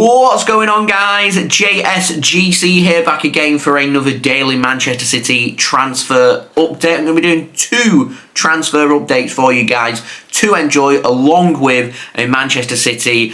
What's going on, guys? JSGC here, back again for another daily Manchester City transfer update. I'm going to be doing 2 transfer updates for you guys to enjoy, along with a Manchester City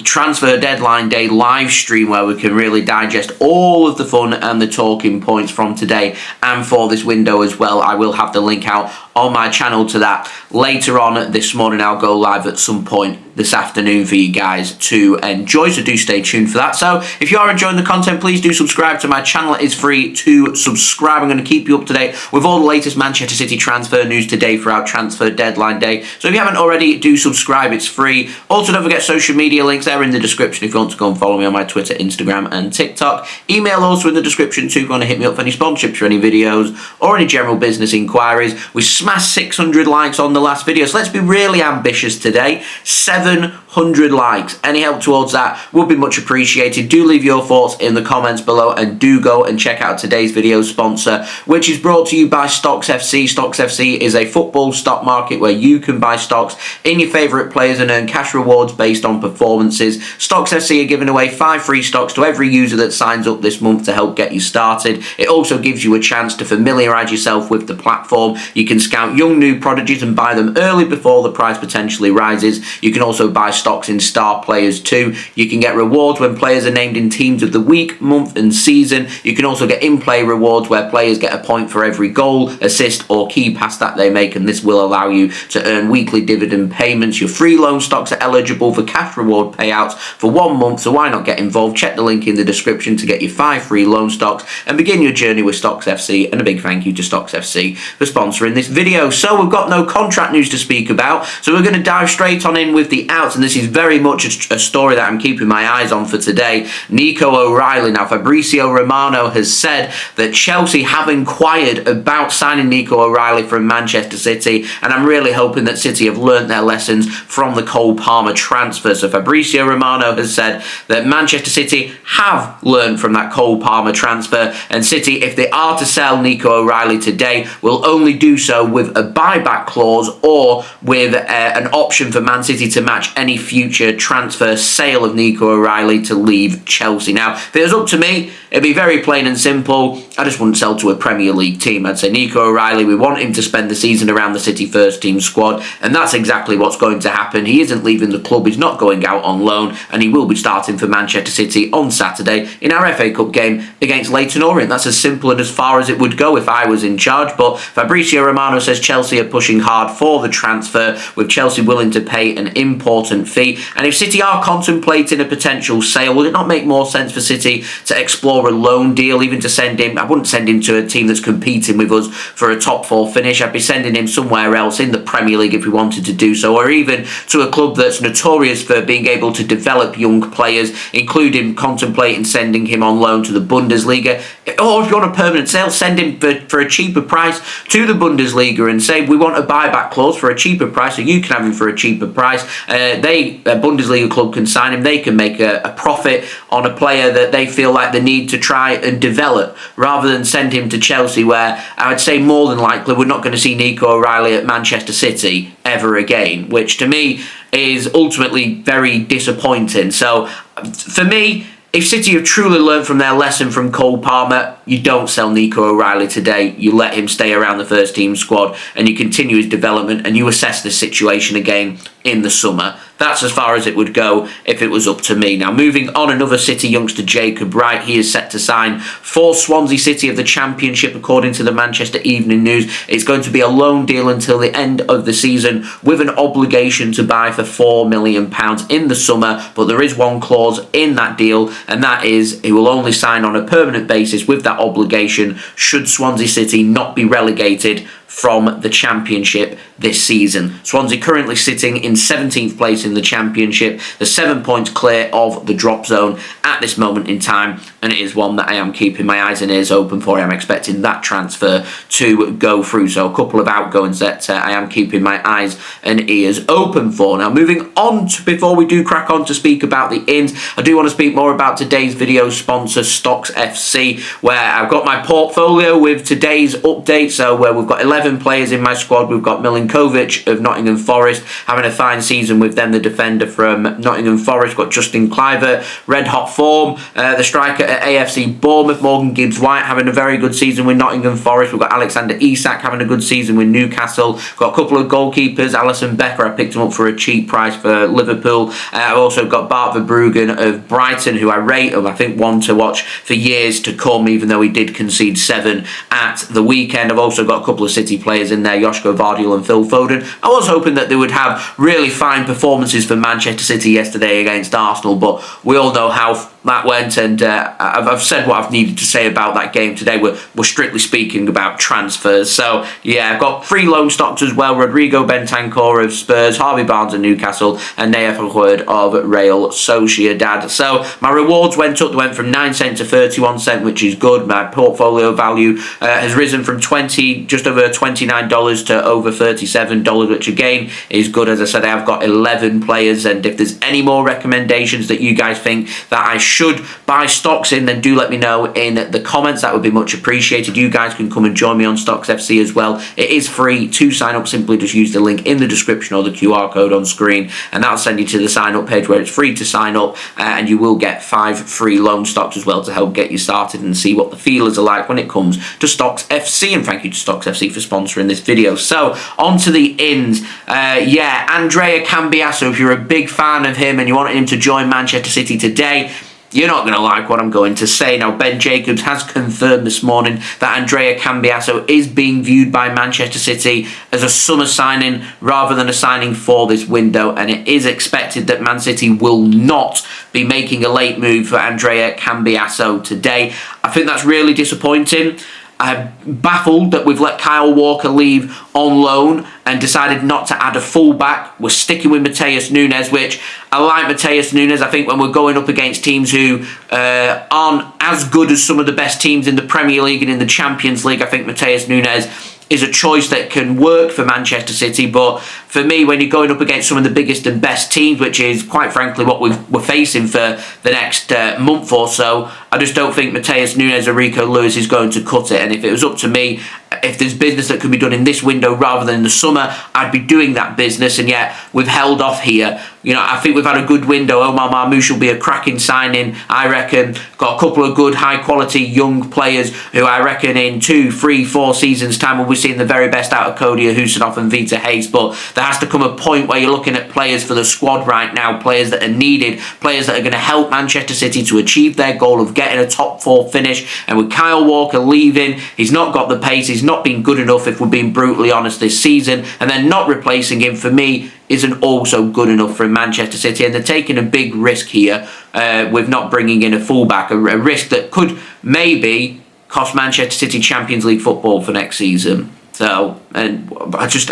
transfer deadline day live stream where we can really digest all of the fun and the talking points from today and for this window as well. I will have the link out on my channel to that later on this morning. I'll go live at some point this afternoon for you guys to enjoy, so do stay tuned for that. So if you are enjoying the content, please do subscribe to my channel. It is free to subscribe. I'm going to keep you up to date with all the latest Manchester City transfer news today throughout transfer deadline day. So if you haven't already, do subscribe. It's free. Also, don't forget social media links there in the description if you want to go and follow me on my Twitter, Instagram and TikTok. Email also in the description too if you want to hit me up for any sponsorships for any videos or any general business inquiries. We smashed 600 likes on the last video, so let's be really ambitious today. 700 likes. Any help towards that would be much appreciated. Do leave your thoughts in the comments below, and do go and check out today's video sponsor, which is brought to you by Stocks FC. Stocks FC is a football stock market where you can buy stocks in your favourite players and earn cash rewards based on performances. Stocks FC are giving away 5 free stocks to every user that signs up this month to help get you started. It also gives you a chance to familiarise yourself with the platform. You can scout young new prodigies and buy them early before the price potentially rises. You can also buy stocks in star players too. You can get rewards when players are named in teams of the week, month and season. You can also get in-play rewards where players get a point for every goal, assist or key pass that they make, and this will allow you to earn weekly dividend payments. Your free loan stocks are eligible for cash reward payouts for 1 month, so why not get involved? Check the link in the description to get your 5 free loan stocks and begin your journey with Stocks FC, and a big thank you to Stocks FC for sponsoring this video. So we've got no contract news to speak about, so we're going to dive straight on in with the outs, and this is very much a story that I'm keeping my eyes on for today. Nico O'Reilly. Now, Fabrizio Romano has said that Chelsea have inquired about signing Nico O'Reilly from Manchester City, and I'm really hoping that City have learnt their lessons from the Cole Palmer transfer. So Fabrizio Romano has said that Manchester City have learned from that Cole Palmer transfer, and City, if they are to sell Nico O'Reilly today, will only do so with a buyback clause or with an option for Man City to match any future transfer sale of Nico O'Reilly to leave Chelsea. Now, if it was up to me, it'd be very plain and simple. I just wouldn't sell to a Premier League team. I'd say Nico O'Reilly, we want him to spend the season around the City first team squad, and that's exactly what's going to happen. He isn't leaving the club, he's not going out on loan, and he will be starting for Manchester City on Saturday in our FA Cup game against Leyton Orient. That's as simple and as far as it would go if I was in charge. But Fabrizio Romano says Chelsea are pushing hard for the transfer, with Chelsea willing to pay an important fee. And if City are contemplating a potential sale, would it not make more sense for City to explore a loan deal, even to send him? I wouldn't send him to a team that's competing with us for a top 4 finish. I'd be sending him somewhere else in the Premier League if we wanted to do so, or even to a club that's notorious for being able to develop young players, including contemplating sending him on loan to the Bundesliga. Or if you want a permanent sale, send him for a cheaper price to the Bundesliga and say, we want a buyback clause for a cheaper price, so you can have him for a cheaper price. A Bundesliga club can sign him. They can make a profit on a player that they feel like they need to try and develop, rather than send him to Chelsea, where I would say more than likely we're not going to see Nico O'Reilly at Manchester City ever again, which to me is ultimately very disappointing. So for me, if City have truly learned from their lesson from Cole Palmer, you don't sell Nico O'Reilly today. You let him stay around the first team squad and you continue his development and you assess the situation again in the summer. That's as far as it would go if it was up to me. Now, moving on, another City youngster, Jacob Wright. He is set to sign for Swansea City of the Championship, according to the Manchester Evening News. It's going to be a loan deal until the end of the season, with an obligation to buy for £4 million in the summer. But there is one clause in that deal, and that is he will only sign on a permanent basis with that obligation should Swansea City not be relegated from the Championship this season. Swansea currently sitting in 17th place in the Championship. They're 7 points clear of the drop zone at this moment in time, and it is one that I am keeping my eyes and ears open for. I'm expecting that transfer to go through, so a couple of outgoings that I am keeping my eyes and ears open for. Now, moving on, before we do crack on to speak about the ins, I do want to speak more about today's video sponsor, Stocks FC, where I've got my portfolio with today's update, so where we've got 11 11 players in my squad. We've got Milinkovic of Nottingham Forest having a fine season with them. The defender from Nottingham Forest. Got Justin Kluivert, red hot form. The striker at AFC Bournemouth, Morgan Gibbs-White, having a very good season with Nottingham Forest. We've got Alexander Isak having a good season with Newcastle. Got a couple of goalkeepers. Alisson Becker, I picked him up for a cheap price for Liverpool. I've also got Bart Verbruggen of Brighton, who I rate, I think, one to watch for years to come, even though he did concede 7 at the weekend. I've also got a couple of City players in there, Joshko Vardiol and Phil Foden. I was hoping that they would have really fine performances for Manchester City yesterday against Arsenal, but we all know how that went, and I've said what I've needed to say about that game today. We're strictly speaking about transfers. So yeah, I've got 3 loan stocks as well: Rodrigo Bentancur of Spurs, Harvey Barnes of Newcastle, and Naya Verhoeven of Real Sociedad. So my rewards went up. They went from 9 cents to 31 cents, which is good. My portfolio value has risen from just over $29 to over $37, which again is good. As I said, I've got 11 players, and if there's any more recommendations that you guys think that I should buy stocks in, then do let me know in the comments. That would be much appreciated. You guys can come and join me on Stocks FC as well. It is free to sign up. Simply just use the link in the description or the QR code on screen, and that'll send you to the sign up page where it's free to sign up, and you will get 5 free loan stocks as well to help get you started and see what the feelers are like when it comes to Stocks FC. And thank you to Stocks FC for sponsoring this video. So on to the ins. Yeah, Andrea Cambiaso, if you're a big fan of him and you wanted him to join Manchester City today, you're not going to like what I'm going to say. Now, Ben Jacobs has confirmed this morning that Andrea Cambiaso is being viewed by Manchester City as a summer signing rather than a signing for this window, and it is expected that Man City will not be making a late move for Andrea Cambiaso today. I think that's really disappointing. I'm baffled that we've let Kyle Walker leave on loan and decided not to add a fullback. We're sticking with Matheus Nunes, which I like Matheus Nunes. I think when we're going up against teams who aren't as good as some of the best teams in the Premier League and in the Champions League, I think Matheus Nunes is a choice that can work for Manchester City. But for me, when you're going up against some of the biggest and best teams, which is quite frankly what we're facing for the next month or so, I just don't think Matheus Nunes or Rico Lewis is going to cut it. And if it was up to me, if there's business that could be done in this window rather than in the summer, I'd be doing that business, and yet we've held off here. You know, I think we've had a good window. Omar Marmoush will be a cracking signing, I reckon. Got a couple of good, high-quality young players who I reckon in 2, 3, 4 seasons' time we'll be seeing the very best out of Kodia Husinov and Vita Hayes. But there has to come a point where you're looking at players for the squad right now, players that are needed, players that are going to help Manchester City to achieve their goal of getting a top 4 finish. And with Kyle Walker leaving, he's not got the pace, he's not been good enough, if we're being brutally honest, this season, and then not replacing him, for me, isn't also good enough for Manchester City. And they're taking a big risk here with not bringing in a fullback, a risk that could maybe cost Manchester City Champions League football for next season. So, and I just,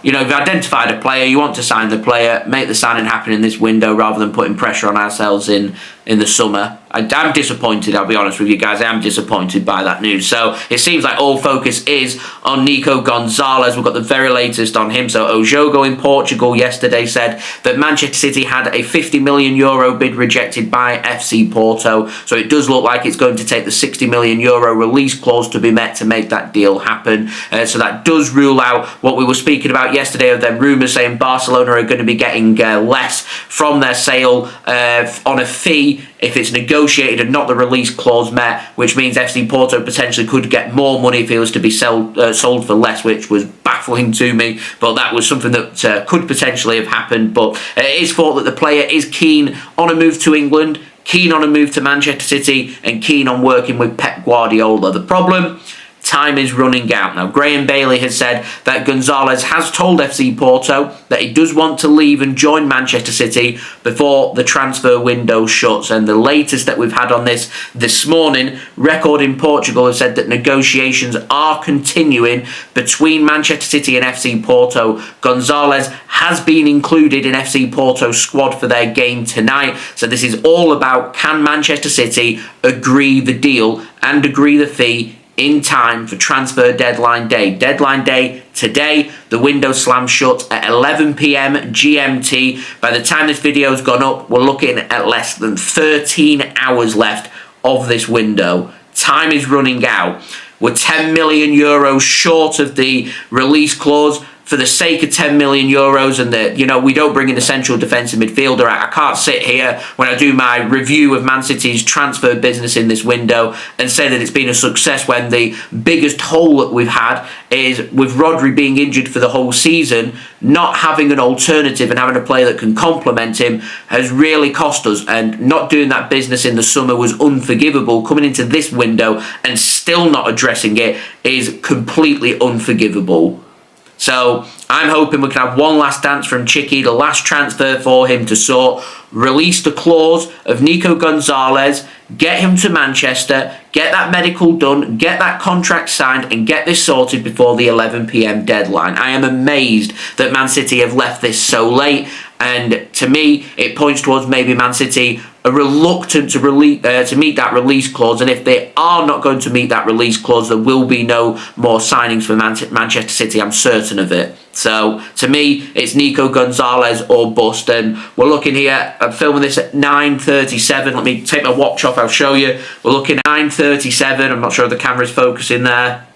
you know, if you identified a player, you want to sign the player, make the signing happen in this window rather than putting pressure on ourselves in the summer. I'm disappointed, I'll be honest with you guys. I am disappointed by that news. So it seems like all focus is on Nico Gonzalez. We've got the very latest on him. So Jogo in Portugal yesterday said that Manchester City had a €50 million bid rejected by FC Porto. So it does look like it's going to take the €60 million release clause to be met to make that deal happen. So that does rule out what we were speaking about yesterday of them rumours saying Barcelona are going to be getting less from their sale on a fee if it's negotiated and not the release clause met, which means FC Porto potentially could get more money if it was to be sold for less, which was baffling to me. But that was something that could potentially have happened. But it is thought that the player is keen on a move to England, keen on a move to Manchester City, and keen on working with Pep Guardiola. The problem? Time is running out. Now, Graeme Bailey has said that Gonzalez has told FC Porto that he does want to leave and join Manchester City before the transfer window shuts. And the latest that we've had on this morning, Record in Portugal has said that negotiations are continuing between Manchester City and FC Porto. Gonzalez has been included in FC Porto's squad for their game tonight. So this is all about, can Manchester City agree the deal and agree the fee in time for transfer deadline day. Deadline day today. The window slams shut at 11 PM GMT. By the time this video's gone up, we're looking at less than 13 hours left of this window. Time is running out. We're €10 million short of the release clause. For the sake of €10 million and we don't bring in a central defensive midfielder, I can't sit here when I do my review of Man City's transfer business in this window and say that it's been a success when the biggest hole that we've had is with Rodri being injured for the whole season. Not having an alternative and having a player that can complement him has really cost us, and not doing that business in the summer was unforgivable. Coming into this window and still not addressing it is completely unforgivable. So I'm hoping we can have one last dance from Chicky, the last transfer for him to sort, release the clause of Nico Gonzalez, get him to Manchester, get that medical done, get that contract signed, and get this sorted before the 11 p.m. deadline. I am amazed that Man City have left this so late, and to me, it points towards maybe Man City are reluctant to meet that release clause, and if they are not going to meet that release clause, there will be no more signings for Manchester City. I'm certain of it. So, to me, it's Nico Gonzalez or bust, and we're looking here, I'm filming this at 9:37, let me take my watch off, I'll show you. We're looking at 9:37, I'm not sure if the camera's focusing there.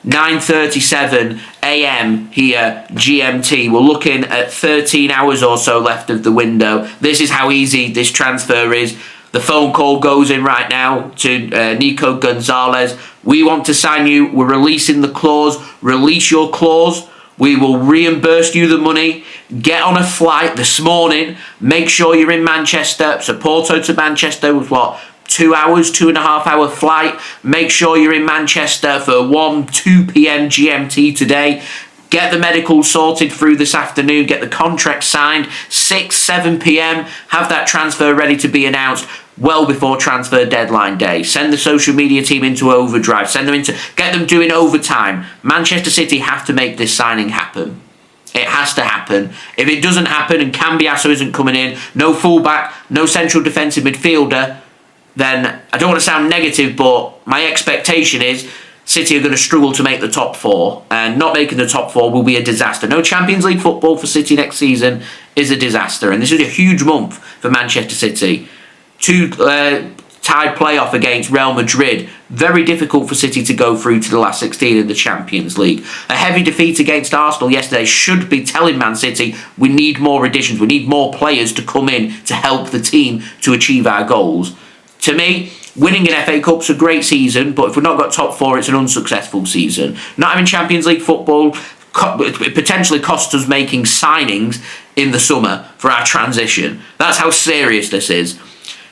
9:37 a.m. here, GMT. We're looking at 13 hours or so left of the window. This is how easy this transfer is. The phone call goes in right now to Nico Gonzalez. We want to sign you. We're releasing the clause. Release your clause. We will reimburse you the money. Get on a flight this morning. Make sure you're in Manchester. So Porto to Manchester was what? 2 hours, 2.5 hour flight. Make sure you're in Manchester for 2 p.m. GMT today. Get the medical sorted through this afternoon. Get the contract signed 6, 7 p.m. Have that transfer ready to be announced well before transfer deadline day. Send the social media team into overdrive. Get them doing overtime. Manchester City have to make this signing happen. It has to happen. If it doesn't happen and Cambiaso isn't coming in, no fullback, no central defensive midfielder, then I don't want to sound negative, but my expectation is City are going to struggle to make the top 4, and not making the top 4 will be a disaster. No Champions League football for City next season is a disaster, and this is a huge month for Manchester City. 2 tied playoff against Real Madrid. Very difficult for City to go through to the last 16 in the Champions League. A heavy defeat against Arsenal yesterday should be telling Man City we need more additions, we need more players to come in to help the team to achieve our goals. To me, winning an FA Cup's a great season, but if we've not got top 4, it's an unsuccessful season. Not having Champions League football it potentially costs us making signings in the summer for our transition. That's how serious this is.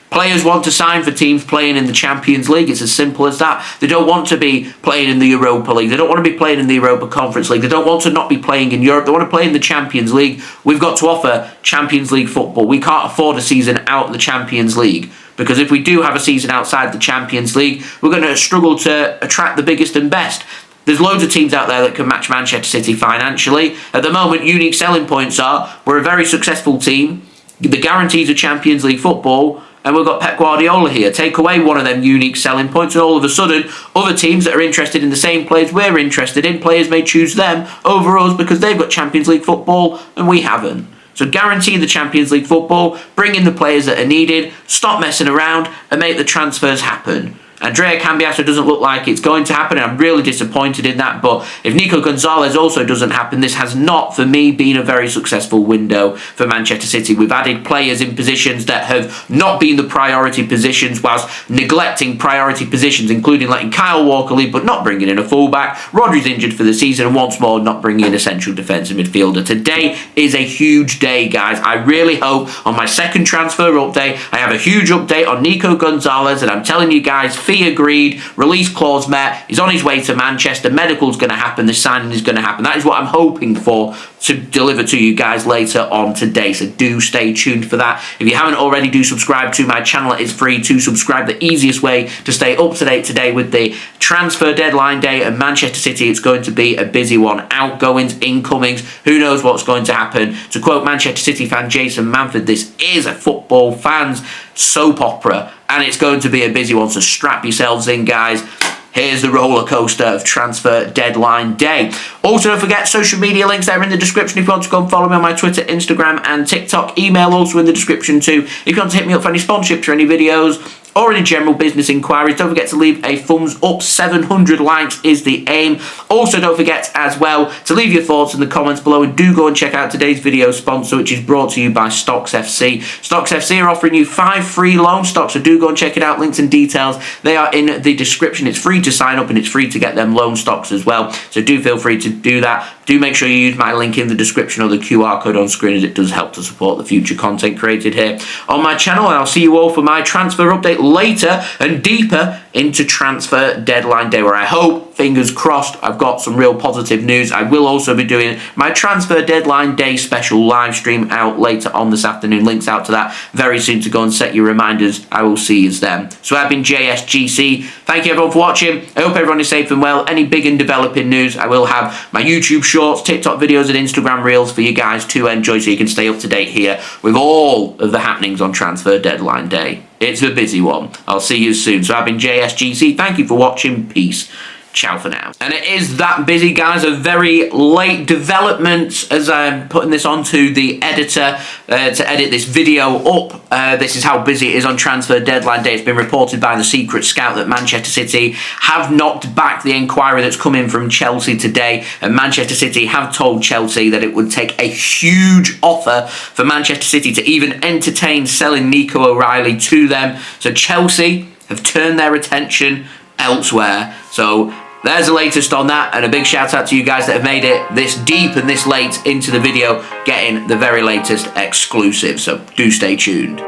Players want to sign for teams playing in the Champions League. It's as simple as that. They don't want to be playing in the Europa League. They don't want to be playing in the Europa Conference League. They don't want to not be playing in Europe. They want to play in the Champions League. We've got to offer Champions League football. We can't afford a season out of the Champions League, because if we do have a season outside the Champions League, we're going to struggle to attract the biggest and best. There's loads of teams out there that can match Manchester City financially. At the moment, unique selling points are we're a very successful team. The guarantees of Champions League football. And we've got Pep Guardiola here. Take away one of them unique selling points, and all of a sudden, other teams that are interested in the same players we're interested in, players may choose them over us because they've got Champions League football and we haven't. So guarantee the Champions League football, bring in the players that are needed, stop messing around, and make the transfers happen. Andrea Cambiaso doesn't look like it's going to happen, and I'm really disappointed in that. But if Nico Gonzalez also doesn't happen, this has not, for me, been a very successful window for Manchester City. We've added players in positions that have not been the priority positions, whilst neglecting priority positions, including letting Kyle Walker leave, but not bringing in a fullback. Rodri's injured for the season, and once more, not bringing in a central defensive midfielder. Today is a huge day, guys. I really hope on my second transfer update, I have a huge update on Nico Gonzalez, and I'm telling you guys, fee agreed, release clause met, he's on his way to Manchester, medical's going to happen, the signing is going to happen. That is what I'm hoping for to deliver to you guys later on today, so do stay tuned for that. If you haven't already, do subscribe to my channel. It is free to subscribe. The easiest way to stay up to date today with the transfer deadline day at Manchester City. It's going to be a busy one. Outgoings, incomings, who knows what's going to happen. To quote Manchester City fan Jason Manford, this is a football fans soap opera, and it's going to be a busy one, so strap yourselves in, guys. Here's the roller coaster of transfer deadline day. Also, don't forget, social media links there in the description if you want to go and follow me on my Twitter, Instagram and TikTok. Email also in the description too if you want to hit me up for any sponsorships or any videos. or any general business inquiries, don't forget to leave a thumbs up. 700 likes is the aim. Also, don't forget as well to leave your thoughts in the comments below, and do go and check out today's video sponsor, which is brought to you by Stocks FC. Stocks FC are offering you 5 free loan stocks, so do go and check it out. Links and details, they are in the description. It's free to sign up and it's free to get them loan stocks as well, so do feel free to do that. Do make sure you use my link in the description or the QR code on screen, as it does help to support the future content created here on my channel. And I'll see you all for my transfer update later and deeper into transfer deadline day, where I hope, fingers crossed, I've got some real positive news. I will also be doing my transfer deadline day special live stream out later on this afternoon. Links out to that very soon, to go and set your reminders. I will see you then. So I've been JSGC. Thank you everyone for watching. I hope everyone is safe and well. Any big and developing news, I will have my YouTube shorts, TikTok videos and Instagram reels for you guys to enjoy, so you can stay up to date here with all of the happenings on transfer deadline day. It's a busy one. I'll see you soon. So I've been JSGC. Thank you for watching. Peace. Ciao for now. And it is that busy, guys. A very late development as I'm putting this onto the editor to edit this video up. This is how busy it is on transfer deadline day. It's been reported by the Secret Scout that Manchester City have knocked back the inquiry that's come in from Chelsea today, and Manchester City have told Chelsea that it would take a huge offer for Manchester City to even entertain selling Nico O'Reilly to them. So Chelsea have turned their attention elsewhere. So there's the latest on that, and a big shout out to you guys that have made it this deep and this late into the video, getting the very latest exclusive. So do stay tuned.